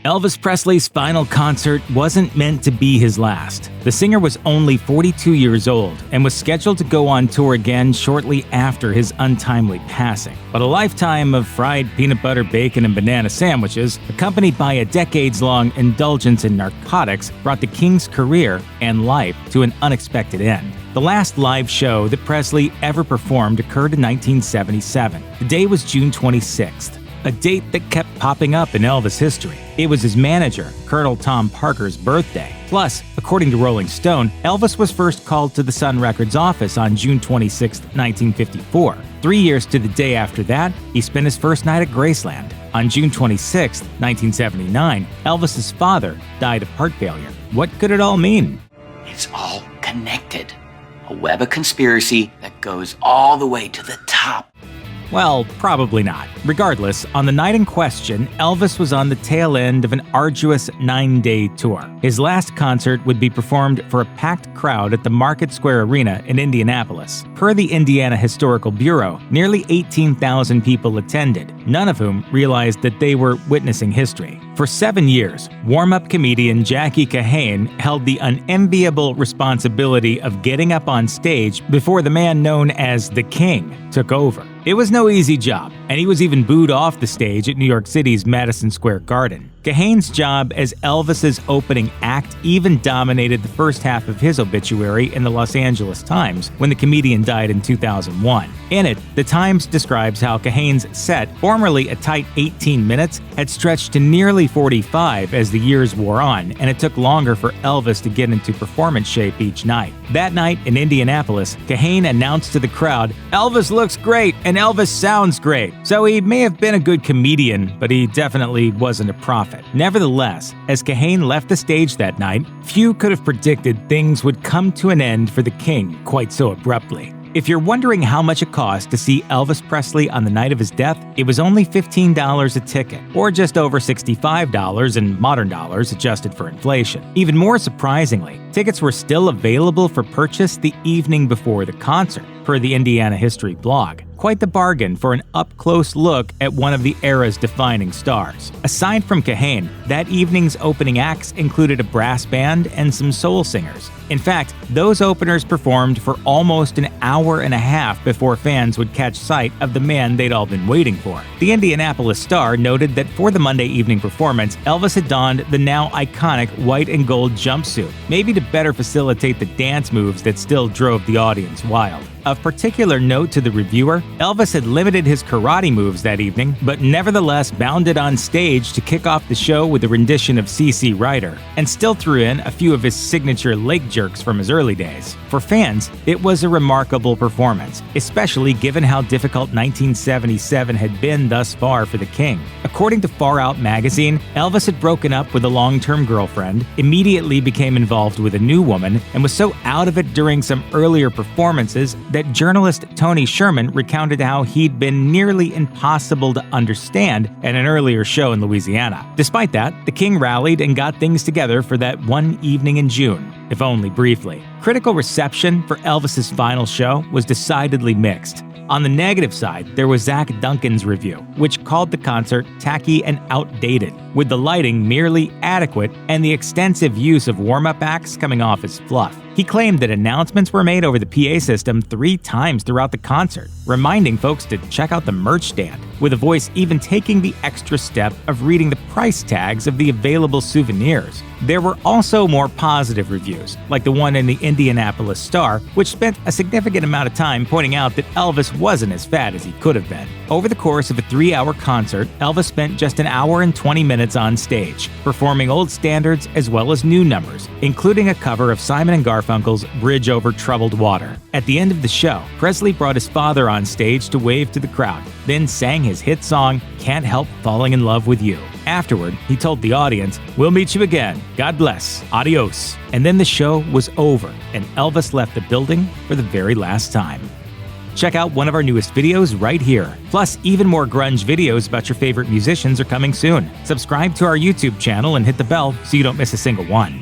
Elvis Presley's final concert wasn't meant to be his last. The singer was only 42 years old and was scheduled to go on tour again shortly after his untimely passing. But a lifetime of fried peanut butter, bacon, and banana sandwiches, accompanied by a decades-long indulgence in narcotics, brought the King's career and life to an unexpected end. The last live show that Presley ever performed occurred in 1977. The day was June 26th. A date that kept popping up in Elvis history. It was his manager, Colonel Tom Parker's birthday. Plus, according to Rolling Stone, Elvis was first called to the Sun Records office on June 26, 1954. 3 years to the day after that, he spent his first night at Graceland. On June 26, 1979, Elvis's father died of heart failure. What could it all mean? It's all connected. A web of conspiracy that goes all the way to the top. Well, probably not. Regardless, on the night in question, Elvis was on the tail end of an arduous 9-day tour. His last concert would be performed for a packed crowd at the Market Square Arena in Indianapolis. Per the Indiana Historical Bureau, nearly 18,000 people attended, none of whom realized that they were witnessing history. For 7 years, warm-up comedian Jackie Kahane held the unenviable responsibility of getting up on stage before the man known as the King took over. It was no easy job, and he was even booed off the stage at New York City's Madison Square Garden. Kahane's job as Elvis's opening act even dominated the first half of his obituary in the Los Angeles Times when the comedian died in 2001. In it, the Times describes how Kahane's set, formerly a tight 18 minutes, had stretched to nearly 45 as the years wore on, and it took longer for Elvis to get into performance shape each night. That night in Indianapolis, Kahane announced to the crowd, "Elvis looks great and Elvis sounds great." So he may have been a good comedian, but he definitely wasn't a prophet. Nevertheless, as Kahane left the stage that night, few could have predicted things would come to an end for the King quite so abruptly. If you're wondering how much it cost to see Elvis Presley on the night of his death, it was only $15 a ticket, or just over $65 in modern dollars adjusted for inflation. Even more surprisingly, tickets were still available for purchase the evening before the concert, per the Indiana History blog. Quite the bargain for an up-close look at one of the era's defining stars. Aside from Kahane, that evening's opening acts included a brass band and some soul singers. In fact, those openers performed for almost an hour and a half before fans would catch sight of the man they'd all been waiting for. The Indianapolis Star noted that for the Monday evening performance, Elvis had donned the now iconic white and gold jumpsuit, maybe to better facilitate the dance moves that still drove the audience wild. Of particular note to the reviewer, Elvis had limited his karate moves that evening, but nevertheless bounded on stage to kick off the show with a rendition of C.C. Rider, and still threw in a few of his signature leg jerks from his early days. For fans, it was a remarkable performance, especially given how difficult 1977 had been thus far for the King. According to Far Out magazine, Elvis had broken up with a long-term girlfriend, immediately became involved with a new woman, and was so out of it during some earlier performances that journalist Tony Sherman recounted how he'd been nearly impossible to understand at an earlier show in Louisiana. Despite that, the King rallied and got things together for that one evening in June, if only briefly. Critical reception for Elvis's final show was decidedly mixed. On the negative side, there was Zach Duncan's review, which called the concert tacky and outdated, with the lighting merely adequate and the extensive use of warm-up acts coming off as fluff. He claimed that announcements were made over the PA system 3 times throughout the concert, reminding folks to check out the merch stand, with a voice even taking the extra step of reading the price tags of the available souvenirs. There were also more positive reviews, like the one in the Indianapolis Star, which spent a significant amount of time pointing out that Elvis wasn't as fat as he could have been. Over the course of a 3-hour concert, Elvis spent just an hour and 20 minutes on stage, performing old standards as well as new numbers, including a cover of Simon & Garfunkel's Bridge Over Troubled Water. At the end of the show, Presley brought his father on stage to wave to the crowd, then sang his hit song, Can't Help Falling in Love with You. Afterward, he told the audience, "We'll meet you again. God bless. Adios." And then the show was over, and Elvis left the building for the very last time. Check out one of our newest videos right here. Plus, even more grunge videos about your favorite musicians are coming soon. Subscribe to our YouTube channel and hit the bell so you don't miss a single one.